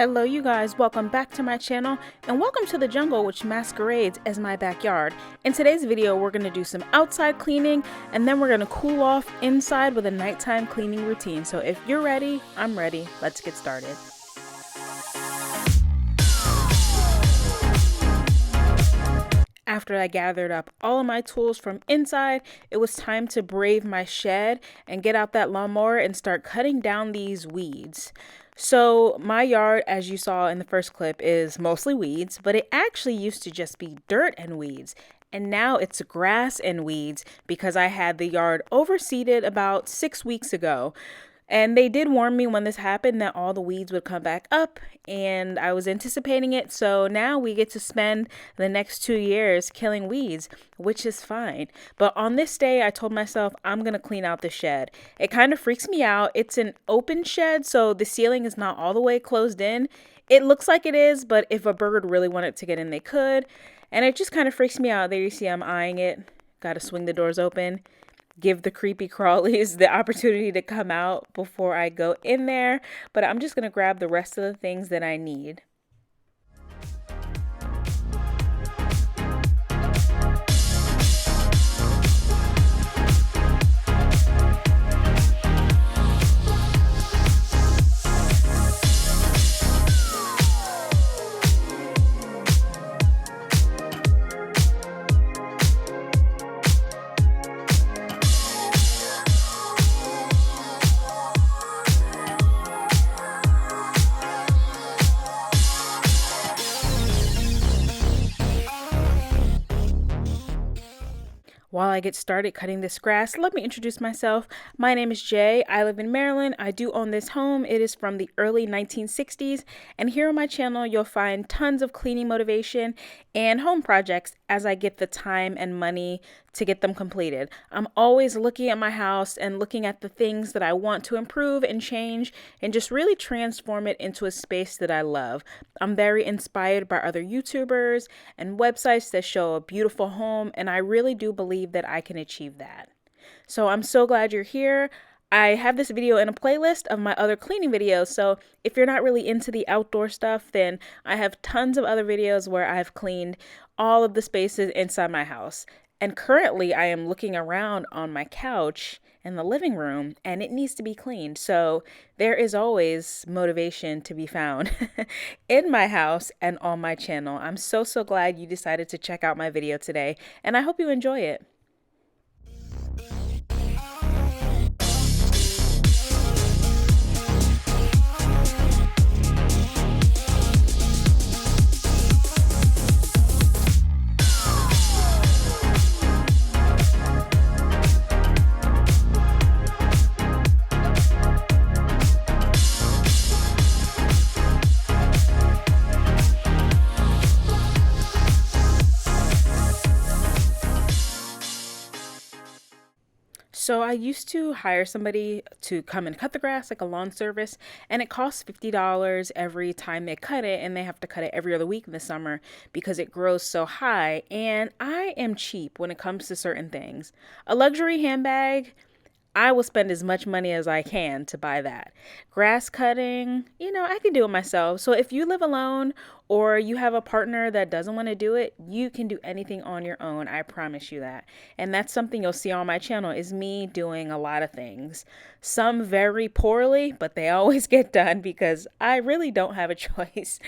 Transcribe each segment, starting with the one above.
Hello you guys, welcome back to my channel and welcome to the jungle which masquerades as my backyard. In today's video we're going to do some outside cleaning and then we're going to cool off inside with a nighttime cleaning routine. So if you're ready, I'm ready. Let's get started. After I gathered up all of my tools from inside, it was time to brave my shed and get out that lawnmower and start cutting down these weeds. So my yard, as you saw in the first clip, is mostly weeds, but it actually used to just be dirt and weeds. And now it's grass and weeds because I had the yard overseeded about 6 weeks ago. And they did warn me when this happened that all the weeds would come back up, and I was anticipating it. So now we get to spend the next 2 years killing weeds, which is fine. But on this day, I told myself I'm going to clean out the shed. It kind of freaks me out. It's an open shed, so the ceiling is not all the way closed in. It looks like it is, but if a bird really wanted to get in, they could. And it just kind of freaks me out. There you see I'm eyeing it. Got to swing the doors open. Give the creepy crawlies the opportunity to come out before I go in there. But I'm just going to grab the rest of the things that I need. While I get started cutting this grass, let me introduce myself. My name is Jay. I live in Maryland. I do own this home. It is from the early 1960s. And here on my channel, you'll find tons of cleaning motivation and home projects as I get the time and money to get them completed. I'm always looking at my house and looking at the things that I want to improve and change and just really transform it into a space that I love. I'm very inspired by other YouTubers and websites that show a beautiful home, and I really do believe that I can achieve that. So I'm so glad you're here. I have this video in a playlist of my other cleaning videos, so if you're not really into the outdoor stuff, then I have tons of other videos where I've cleaned all of the spaces inside my house. And currently I am looking around on my couch in the living room and it needs to be cleaned. So there is always motivation to be found in my house and on my channel. I'm so glad you decided to check out my video today, and I hope you enjoy it. So I used to hire somebody to come and cut the grass, like a lawn service, and it costs $50 every time they cut it, and they have to cut it every other week in the summer because it grows so high. And I am cheap when it comes to certain things. A luxury handbag, I will spend as much money as I can to buy that. Grass cutting, I can do it myself. So if you live alone or you have a partner that doesn't want to do it, you can do anything on your own. I promise you that. And that's something you'll see on my channel is me doing a lot of things. Some very poorly, but they always get done because I really don't have a choice.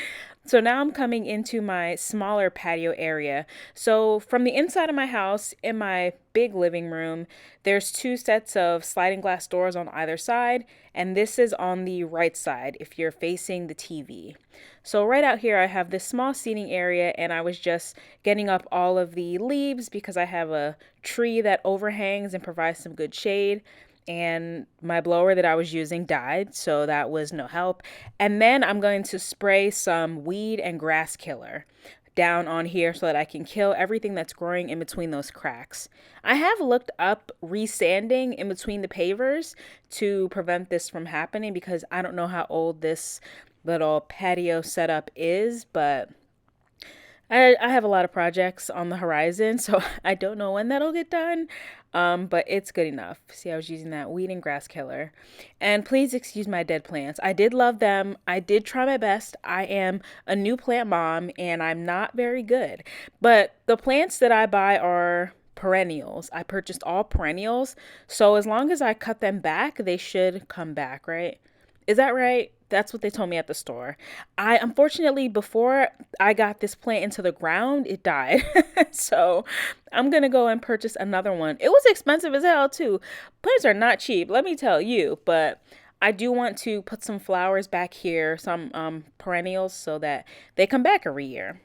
So now I'm coming into my smaller patio area. So from the inside of my house, in my big living room, there's 2 sets of sliding glass doors on either side, and this is on the right side if you're facing the TV. So right out here I have this small seating area, and I was just getting up all of the leaves because I have a tree that overhangs and provides some good shade. And my blower that I was using died, so that was no help. And then I'm going to spray some weed and grass killer down on here so that I can kill everything that's growing in between those cracks. I have looked up resanding in between the pavers to prevent this from happening because I don't know how old this little patio setup is, but I have a lot of projects on the horizon, so I don't know when that'll get done. But it's good enough. See, I was using that weed and grass killer. And please excuse my dead plants. I did love them. I did try my best. I am a new plant mom and I'm not very good. But the plants that I buy are perennials. I purchased all perennials. So as long as I cut them back, they should come back, right? Is that right? That's what they told me at the store. I unfortunately, before I got this plant into the ground, it died. So I'm gonna go and purchase another one. It was expensive as hell too. Plants are not cheap, let me tell you. But I do want to put some flowers back here, some perennials, so that they come back every year.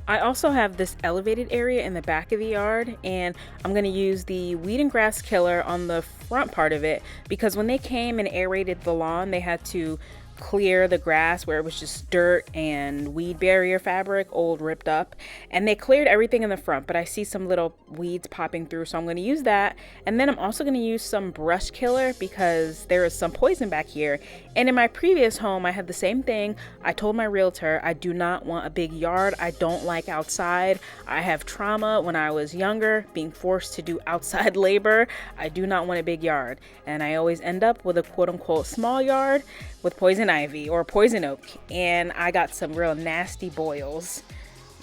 I also have this elevated area in the back of the yard, and I'm going to use the weed and grass killer on the front part of it because when they came and aerated the lawn, they had to clear the grass where it was just dirt and weed barrier fabric, old ripped up, and they cleared everything in the front, but I see some little weeds popping through, so I'm going to use that. And then I'm also going to use some brush killer because there is some poison back here. And in my previous home I had the same thing. I told my realtor I do not want a big yard. I don't like outside. I have trauma when I was younger being forced to do outside labor. I do not want a big yard, and I always end up with a quote unquote small yard with poison ivy or poison oak, and I got some real nasty boils.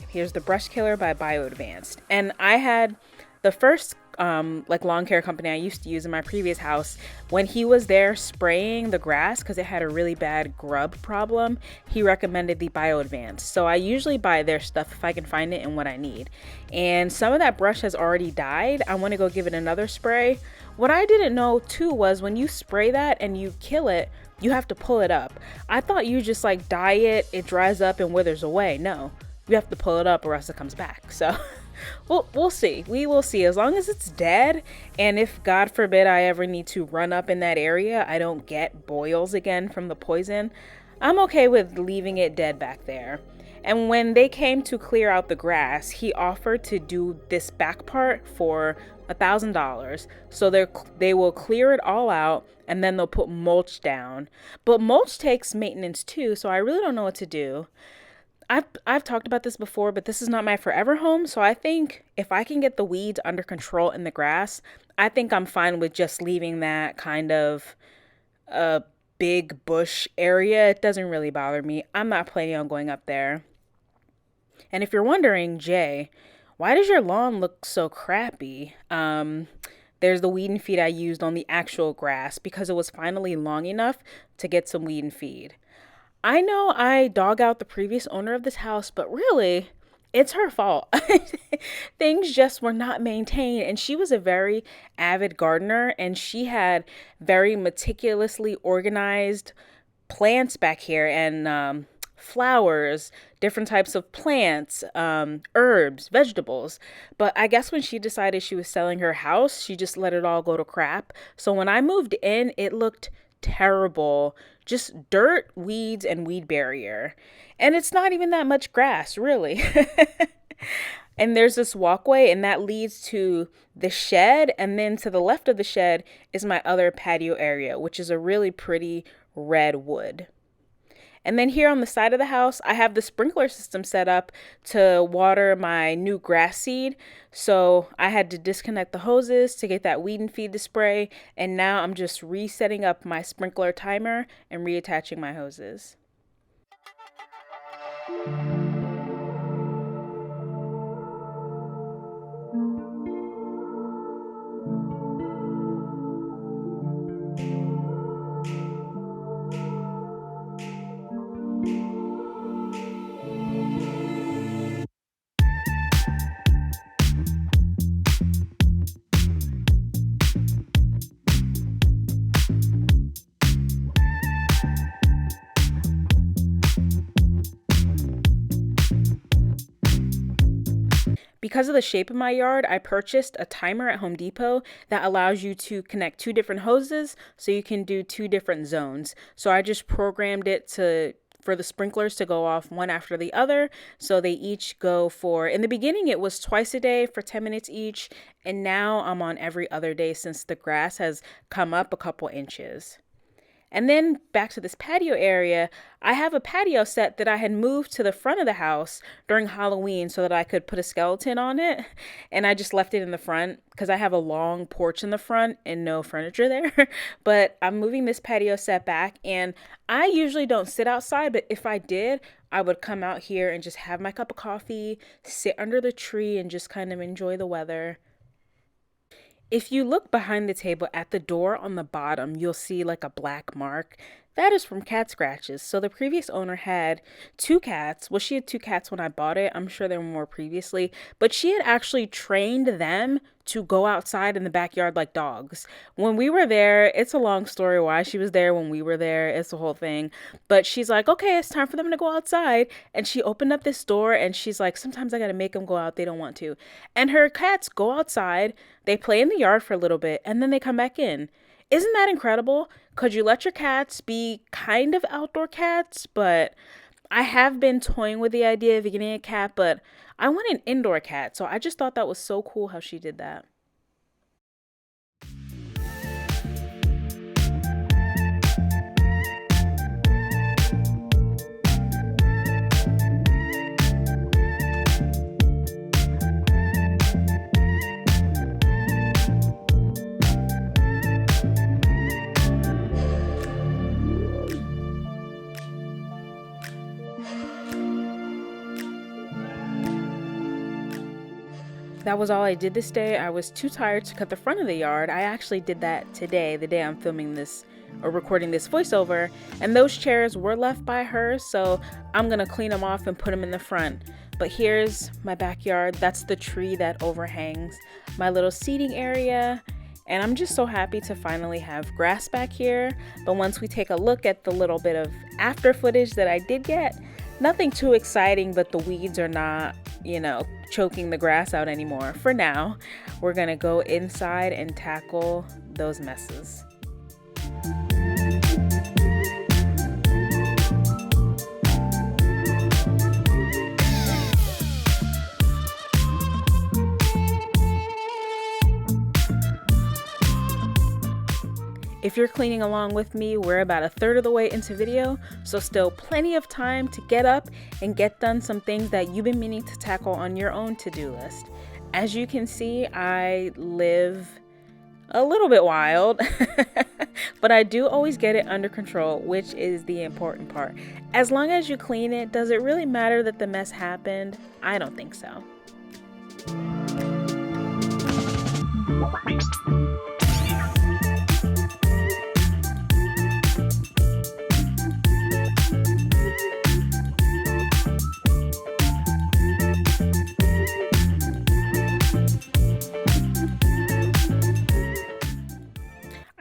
Here's the brush killer by Bio Advanced. And I had the first like lawn care company I used to use in my previous house. When he was there spraying the grass because it had a really bad grub problem, he recommended the Bio Advanced. So I usually buy their stuff if I can find it and what I need. And some of that brush has already died. I want to go give it another spray. What I didn't know too was when you spray that and you kill it, you have to pull it up. I thought you just like dye it, it dries up and withers away. No, you have to pull it up or else it comes back. So we'll see. We will see. As long as it's dead, and if God forbid I ever need to run up in that area, I don't get boils again from the poison, I'm okay with leaving it dead back there. And when they came to clear out the grass, he offered to do this back part for $1,000. So they will clear it all out and then they'll put mulch down. But mulch takes maintenance too, so I really don't know what to do. I've talked about this before, but this is not my forever home. So I think if I can get the weeds under control in the grass, I think I'm fine with just leaving that kind of a big bush area. It doesn't really bother me. I'm not planning on going up there. And if you're wondering, Jay, why does your lawn look so crappy? There's the weed and feed I used on the actual grass because it was finally long enough to get some weed and feed. I know I dog out the previous owner of this house, but really, it's her fault. Things just were not maintained, and she was a very avid gardener, and she had very meticulously organized plants back here and flowers, different types of plants, herbs, vegetables. But I guess when she decided she was selling her house, she just let it all go to crap. So when I moved in, it looked terrible. Just dirt, weeds, and weed barrier. And it's not even that much grass, really. And there's this walkway, and that leads to the shed. And then to the left of the shed is my other patio area, which is a really pretty red wood. And then here on the side of the house, I have the sprinkler system set up to water my new grass seed. So I had to disconnect the hoses to get that weed and feed to spray. And now I'm just resetting up my sprinkler timer and reattaching my hoses. because of the shape of my yard, I purchased a timer at Home Depot that allows you to connect two different hoses so you can do two different zones. So I just programmed it to for the sprinklers to go off one after the other. So they each go for, in the beginning, it was twice a day for 10 minutes each. And now I'm on every other day since the grass has come up a couple inches. And then back to this patio area, I have a patio set that I had moved to the front of the house during Halloween so that I could put a skeleton on it. And I just left it in the front because I have a long porch in the front and no furniture there. But I'm moving this patio set back, and I usually don't sit outside, but if I did, I would come out here and just have my cup of coffee, sit under the tree, and just kind of enjoy the weather. If you look behind the table at the door on the bottom, you'll see like a black mark. That is from cat scratches. So the previous owner had two cats. Well, she had two cats when I bought it. I'm sure there were more previously, but she had actually trained them to go outside in the backyard like dogs. When we were there, it's a long story why she was there when we were there. It's the whole thing. But she's like, okay, it's time for them to go outside. And she opened up this door and she's like, sometimes I got to make them go out. They don't want to. And her cats go outside. They play in the yard for a little bit and then they come back in. Isn't that incredible? Could you let your cats be kind of outdoor cats? But I have been toying with the idea of getting a cat, but I want an indoor cat. So I just thought that was so cool how she did that. That was all I did this day. I was too tired to cut the front of the yard. I actually did that today, the day I'm filming this or recording this voiceover, and those chairs were left by her, so I'm gonna clean them off and put them in the front. But here's my backyard. That's the tree that overhangs my little seating area, and I'm just so happy to finally have grass back here. But once we take a look at the little bit of after footage that I did get, nothing too exciting, but the weeds are not, choking the grass out anymore. For now, we're gonna go inside and tackle those messes. If you're cleaning along with me, we're about a third of the way into video, so still plenty of time to get up and get done some things that you've been meaning to tackle on your own to-do list. As you can see, I live a little bit wild, but I do always get it under control, which is the important part. As long as you clean it, does it really matter that the mess happened? I don't think so.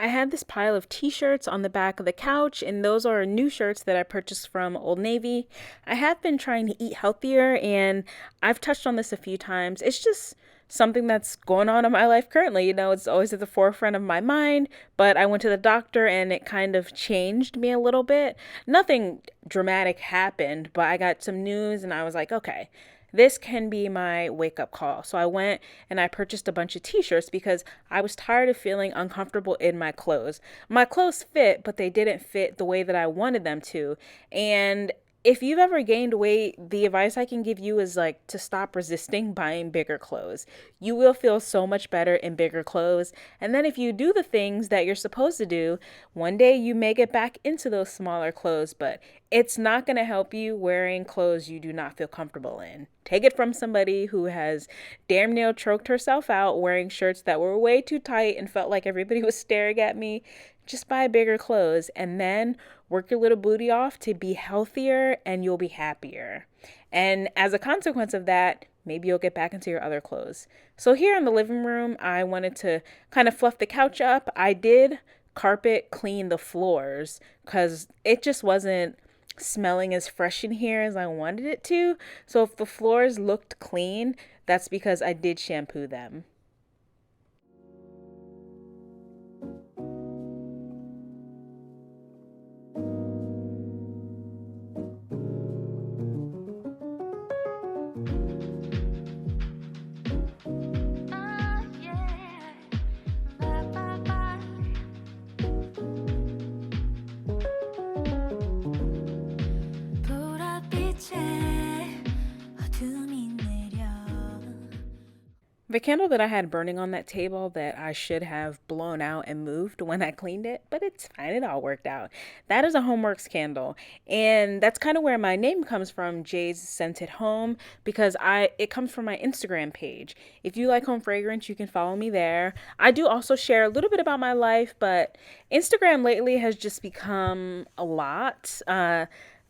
I had this pile of t-shirts on the back of the couch, and those are new shirts that I purchased from Old Navy. I have been trying to eat healthier, and I've touched on this a few times. It's just something that's going on in my life currently. It's always at the forefront of my mind, but I went to the doctor and it kind of changed me a little bit. Nothing dramatic happened, but I got some news and I was like, okay, this can be my wake-up call. So I went and I purchased a bunch of t-shirts because I was tired of feeling uncomfortable in my clothes. My clothes fit, but they didn't fit the way that I wanted them to. And if you've ever gained weight, the advice I can give you is to stop resisting buying bigger clothes. You will feel so much better in bigger clothes. And then if you do the things that you're supposed to do, one day you may get back into those smaller clothes, but it's not going to help you wearing clothes you do not feel comfortable in. Take it from somebody who has damn near choked herself out wearing shirts that were way too tight and felt like everybody was staring at me. Just buy bigger clothes and then work your little booty off to be healthier, and you'll be happier. And as a consequence of that, maybe you'll get back into your other clothes. So here in the living room, I wanted to kind of fluff the couch up. I did carpet clean the floors because it just wasn't smelling as fresh in here as I wanted it to. So if the floors looked clean, that's because I did shampoo them. The candle that I had burning on that table that I should have blown out and moved when I cleaned it, but it's fine, it all worked out. That is a Homeworks candle, and that's kind of where my name comes from, Jay's Scented Home, because it comes from my Instagram page. If you like home fragrance, you can follow me there. I do also share a little bit about my life, but Instagram lately has just become a lot.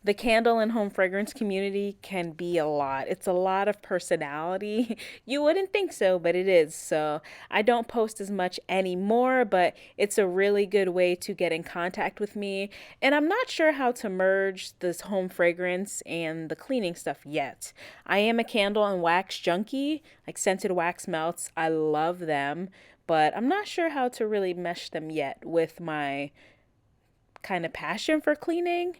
The candle and home fragrance community can be a lot. It's a lot of personality. You wouldn't think so, but it is. So I don't post as much anymore, but it's a really good way to get in contact with me. And I'm not sure how to merge this home fragrance and the cleaning stuff yet. I am a candle and wax junkie, like scented wax melts. I love them, but I'm not sure how to really mesh them yet with my kind of passion for cleaning.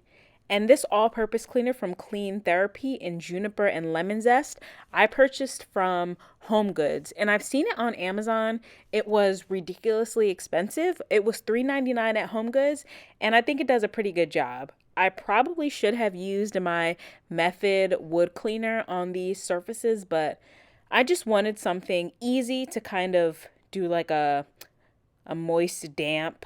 And this all-purpose cleaner from Clean Therapy in juniper and lemon zest, I purchased from Home Goods, and I've seen it on Amazon. It was ridiculously expensive. It was $3.99 at Home Goods, and I think it does a pretty good job. I probably should have used my Method wood cleaner on these surfaces, but I just wanted something easy to kind of do like a moist, damp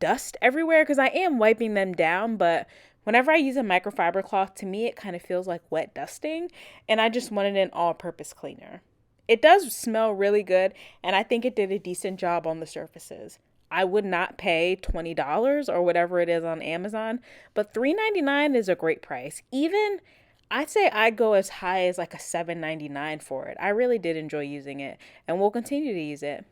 dust everywhere, because I am wiping them down, but whenever I use a microfiber cloth, to me it kind of feels like wet dusting, and I just wanted an all-purpose cleaner. It does smell really good, and I think it did a decent job on the surfaces. I would not pay $20 or whatever it is on Amazon, but $3.99 is a great price. Even I'd say I'd go as high as like a $7.99 for it. I really did enjoy using it, and we'll continue to use it.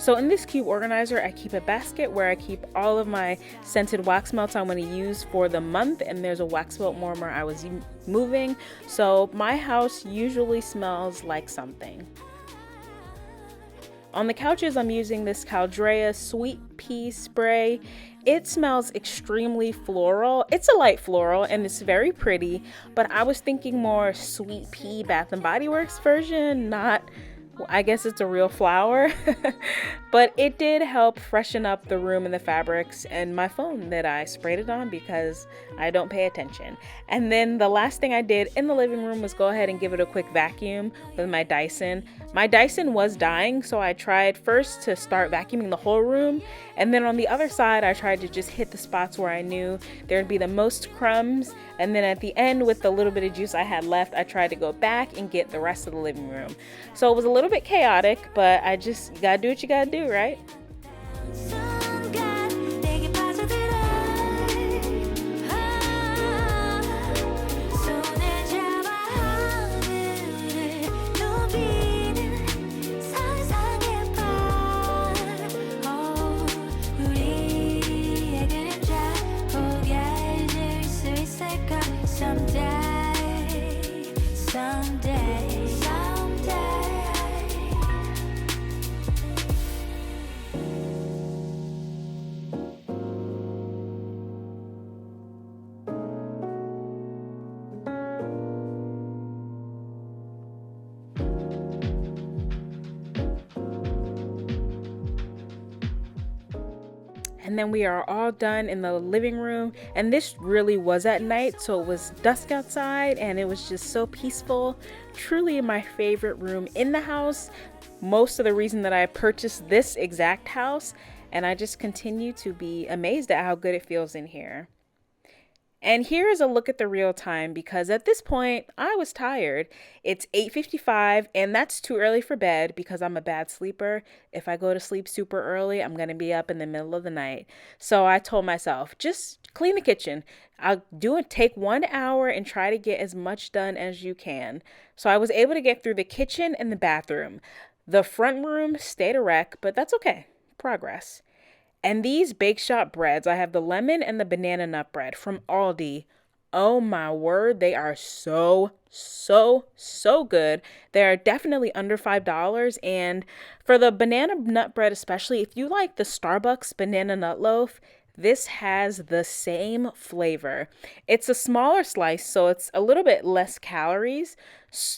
So in this cube organizer, I keep a basket where I keep all of my scented wax melts I want to use for the month, and there's a wax melt warmer I was moving. So my house usually smells like something. On the couches, I'm using this Caldrea Sweet Pea Spray. It smells extremely floral. It's a light floral and it's very pretty, but I was thinking more Sweet Pea Bath and Body Works version, not, I guess it's a real flower. But it did help freshen up the room and the fabrics and my phone that I sprayed it on because I don't pay attention. And then the last thing I did in the living room was go ahead and give it a quick vacuum with my Dyson. My Dyson was dying, so I tried first to start vacuuming the whole room, and then on the other side I tried to just hit the spots where I knew there'd be the most crumbs, and then at the end, with the little bit of juice I had left, I tried to go back and get the rest of the living room. So it was a little bit chaotic, but you gotta do what you gotta do, right? And then we are all done in the living room, and this really was at night, so it was dusk outside and it was just so peaceful. Truly my favorite room in the house. Most of the reason that I purchased this exact house, and I just continue to be amazed at how good it feels in here. And here is a look at the real time because at this point I was tired. It's 8:55 and that's too early for bed because I'm a bad sleeper. If I go to sleep super early, I'm going to be up in the middle of the night. So I told myself, just clean the kitchen. I'll do it take 1 hour and try to get as much done as you can. So I was able to get through the kitchen and the bathroom. The front room stayed a wreck, but that's okay. Progress. And these bake shop breads, I have the lemon and the banana nut bread from Aldi. Oh my word, they are so good. They are definitely under $5. And for the banana nut bread, especially, if you like the Starbucks banana nut loaf, this has the same flavor. It's a smaller slice, so it's a little bit less calories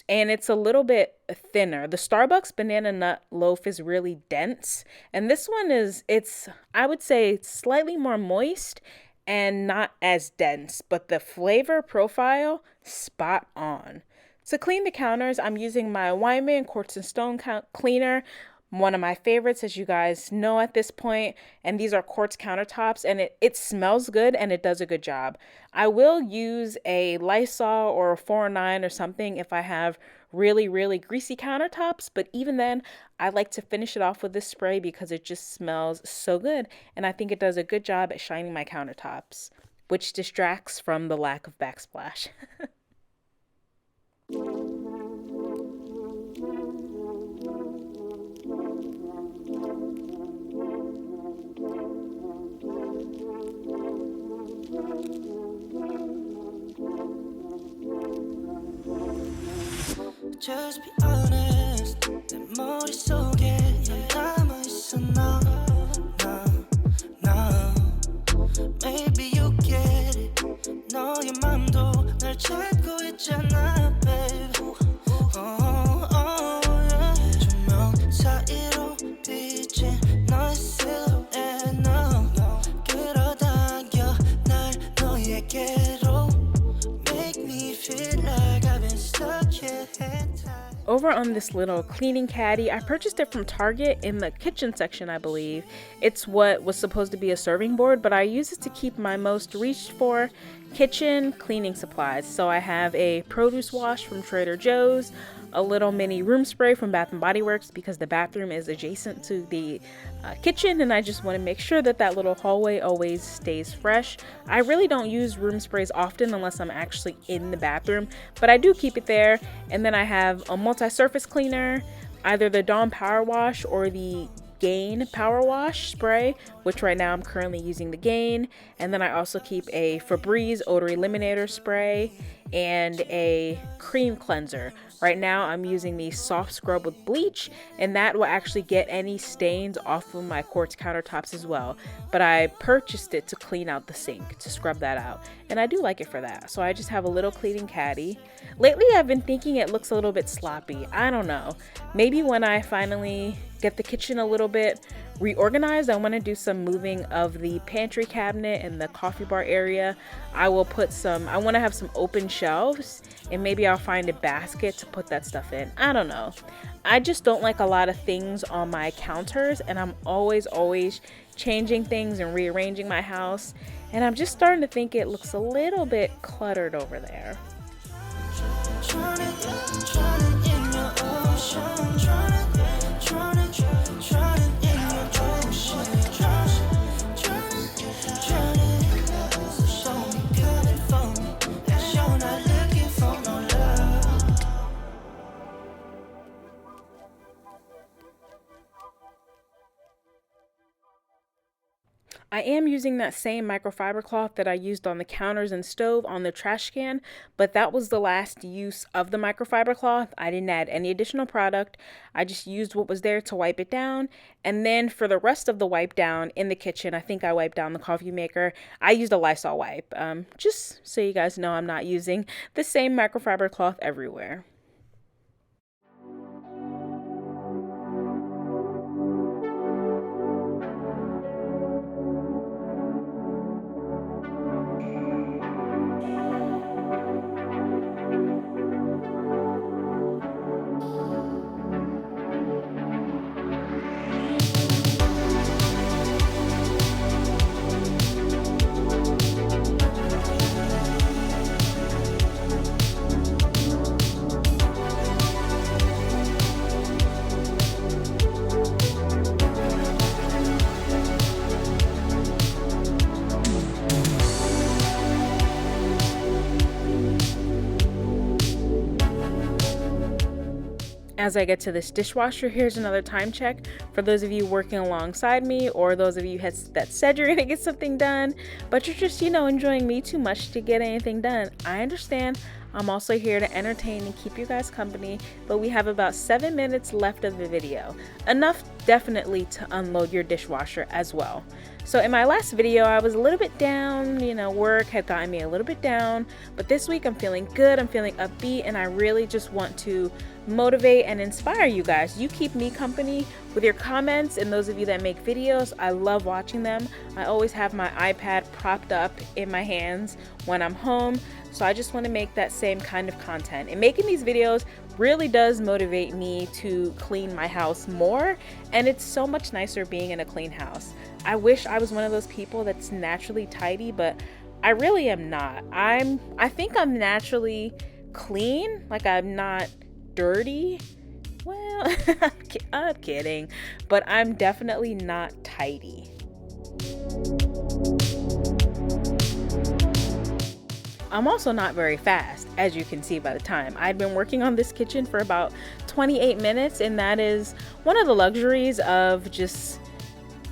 and it's a little bit thinner. The Starbucks banana nut loaf is really dense, and this one it's I would say slightly more moist and not as dense, but the flavor profile spot on. To clean the counters, I'm using my Wyman Quartz and Stone cleaner, one of my favorites, as you guys know at this point. And these are quartz countertops, and it smells good and it does a good job. I will use a Lysol or a 409 or something if I have really greasy countertops, but even then, I like to finish it off with this spray because it just smells so good, and I think it does a good job at shining my countertops, which distracts from the lack of backsplash. Just be honest. 내 머릿속에 넌 남아있어 나, 나. Maybe you get it. 너의 맘도 날 찾고 있잖아, babe. Yeah. 조명 사이로 비친 너의 silhouette, no. 끌어당겨 날 너에게로. Make me feel like I've been stuck here. Over on this little cleaning caddy, I purchased it from Target in the kitchen section, I believe. It's what was supposed to be a serving board, but I use it to keep my most reached for kitchen cleaning supplies. So I have a produce wash from Trader Joe's, a little mini room spray from Bath and Body Works because the bathroom is adjacent to the kitchen, and I just want to make sure that that little hallway always stays fresh. I really don't use room sprays often unless I'm actually in the bathroom, but I do keep it there. And then I have a multi-surface cleaner, either the Dawn Power Wash or the Gain Power Wash spray, which right now I'm currently using the Gain. And then I also keep a Febreze odor eliminator spray and a cream cleanser. Right now I'm using the soft scrub with bleach, and that will actually get any stains off of my quartz countertops as well. But I purchased it to clean out the sink, to scrub that out, and I do like it for that. So I just have a little cleaning caddy. Lately I've been thinking it looks a little bit sloppy. I don't know. Maybe when I finally get the kitchen a little bit reorganized, I want to do some moving of the pantry cabinet and the coffee bar area. I want to have some open shelves, and maybe I'll find a basket to put that stuff in. I don't know. I just don't like a lot of things on my counters, and I'm always changing things and rearranging my house, and I'm just starting to think it looks a little bit cluttered over there. I am using that same microfiber cloth that I used on the counters and stove on the trash can, but that was the last use of the microfiber cloth. I didn't add any additional product. I just used what was there to wipe it down. And then for the rest of the wipe down in the kitchen, I think I wiped down the coffee maker. I used a Lysol wipe, just so you guys know I'm not using the same microfiber cloth everywhere. As I get to this dishwasher, here's another time check for those of you working alongside me, or those of you that said you're gonna get something done, but you're just, enjoying me too much to get anything done. I understand. I'm also here to entertain and keep you guys company, but we have about 7 minutes left of the video. Enough definitely to unload your dishwasher as well. So in my last video, I was a little bit down, work had gotten me a little bit down, but this week I'm feeling good, I'm feeling upbeat, and I really just want to motivate and inspire you guys. You keep me company with your comments, and those of you that make videos, I love watching them. I always have my iPad propped up in my hands when I'm home, so I just want to make that same kind of content. And making these videos really does motivate me to clean my house more, and it's so much nicer being in a clean house. I wish I was one of those people that's naturally tidy, but I really am not. I think I'm naturally clean, like I'm not dirty. Well, I'm kidding, but I'm definitely not tidy. I'm also not very fast, as you can see by the time. I've been working on this kitchen for about 28 minutes, and that is one of the luxuries of just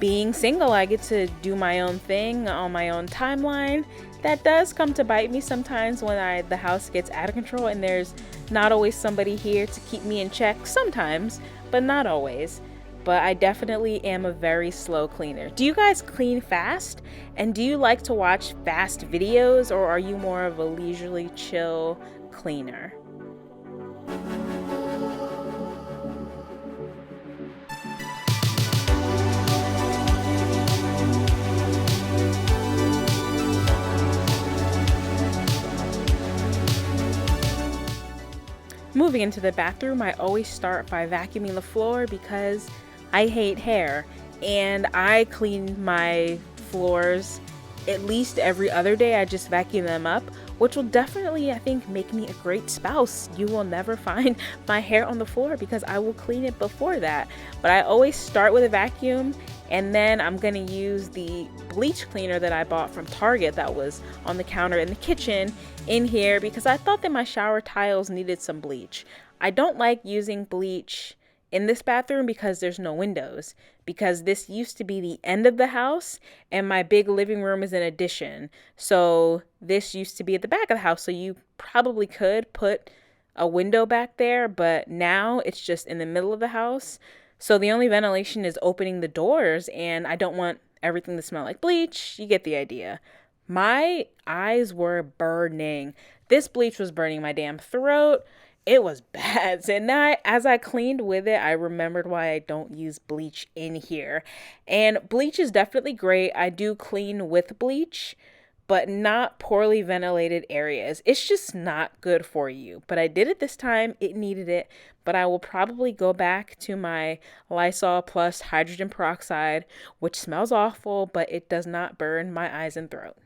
being single. I get to do my own thing on my own timeline. That does come to bite me sometimes when the house gets out of control and there's not always somebody here to keep me in check. Sometimes, but not always. But I definitely am a very slow cleaner. Do you guys clean fast? And do you like to watch fast videos, or are you more of a leisurely, chill cleaner? Moving into the bathroom, I always start by vacuuming the floor because I hate hair, and I clean my floors at least every other day. I just vacuum them up, which will definitely, I think, make me a great spouse. You will never find my hair on the floor because I will clean it before that. But I always start with a vacuum, and then I'm gonna use the bleach cleaner that I bought from Target that was on the counter in the kitchen in here because I thought that my shower tiles needed some bleach. I don't like using bleach in this bathroom because there's no windows, because this used to be the end of the house and my big living room is an addition. So this used to be at the back of the house, so you probably could put a window back there, but now it's just in the middle of the house. So the only ventilation is opening the doors, and I don't want everything to smell like bleach. You get the idea. My eyes were burning. This bleach was burning my damn throat. It was bad. So now, as I cleaned with it, I remembered why I don't use bleach in here. And bleach is definitely great. I do clean with bleach, but not poorly ventilated areas. It's just not good for you. But I did it this time. It needed it. But I will probably go back to my Lysol plus hydrogen peroxide, which smells awful, but it does not burn my eyes and throat.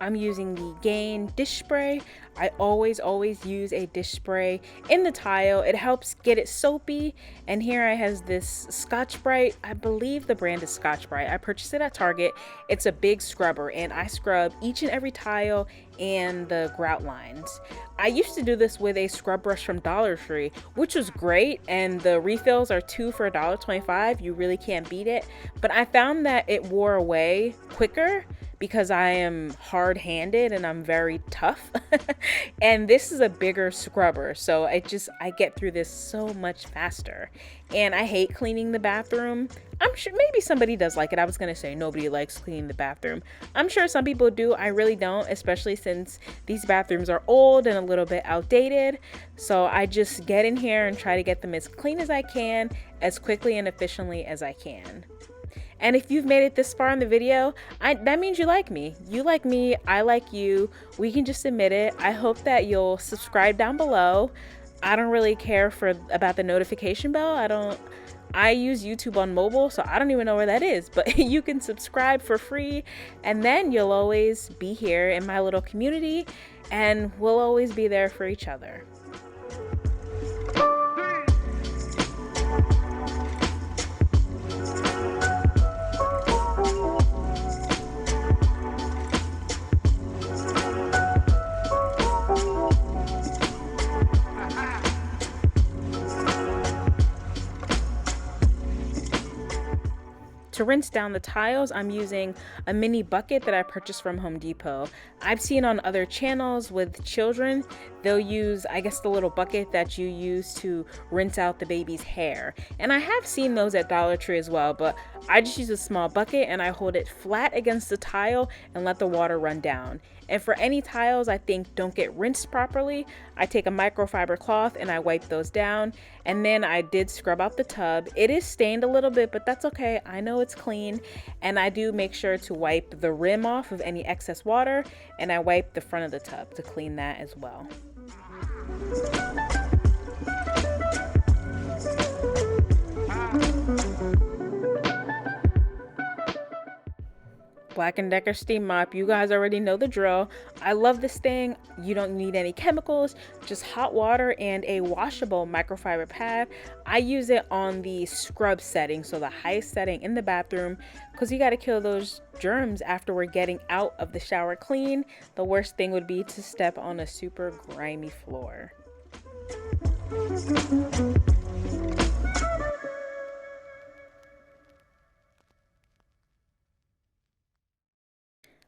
I'm using the Gain dish spray. I always use a dish spray in the tile. It helps get it soapy. And here I has this Scotch-Brite. I believe the brand is Scotch-Brite. I purchased it at Target. It's a big scrubber, and I scrub each and every tile and the grout lines. I used to do this with a scrub brush from Dollar Tree, which was great, and the refills are 2 for $1.25. You really can't beat it. But I found that it wore away quicker because I am hard-handed and I'm very tough. And this is a bigger scrubber, so I get through this so much faster. And I hate cleaning the bathroom. I'm sure maybe somebody does like it. I was gonna say nobody likes cleaning the bathroom. I'm sure some people do. I really don't, especially since these bathrooms are old and a little bit outdated. So I just get in here and try to get them as clean as I can, as quickly and efficiently as I can. And if you've made it this far in the video, that means you like me. You like me, I like you. We can just admit it. I hope that you'll subscribe down below. I don't really care about the notification bell. I use YouTube on mobile, so I don't even know where that is, but you can subscribe for free, and then you'll always be here in my little community, and we'll always be there for each other. To rinse down the tiles, I'm using a mini bucket that I purchased from Home Depot. I've seen on other channels with children, they'll use, I guess, the little bucket that you use to rinse out the baby's hair. And I have seen those at Dollar Tree as well, but I just use a small bucket and I hold it flat against the tile and let the water run down. And for any tiles I think don't get rinsed properly, I take a microfiber cloth and I wipe those down. And then I did scrub out the tub. It is stained a little bit, but that's okay. I know it's clean. And I do make sure to wipe the rim off of any excess water, and I wipe the front of the tub to clean that as well. Black & Decker steam mop, you guys already know the drill. I love this thing. You don't need any chemicals, just hot water and a washable microfiber pad. I use it on the scrub setting, so the highest setting in the bathroom, because you got to kill those germs after we're getting out of the shower clean. The worst thing would be to step on a super grimy floor.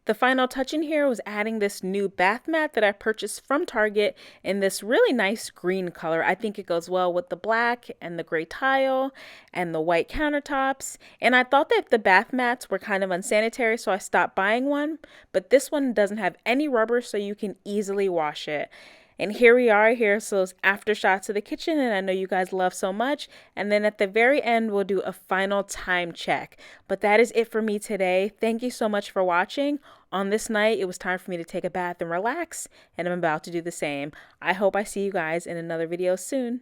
The final touch in here was adding this new bath mat that I purchased from Target in this really nice green color. I think it goes well with the black and the gray tile and the white countertops. And I thought that the bath mats were kind of unsanitary, so I stopped buying one. But this one doesn't have any rubber, so you can easily wash it. And here we are, here's those after shots of the kitchen, and I know you guys love so much. And then at the very end, we'll do a final time check. But that is it for me today. Thank you so much for watching. On this night, it was time for me to take a bath and relax, and I'm about to do the same. I hope I see you guys in another video soon.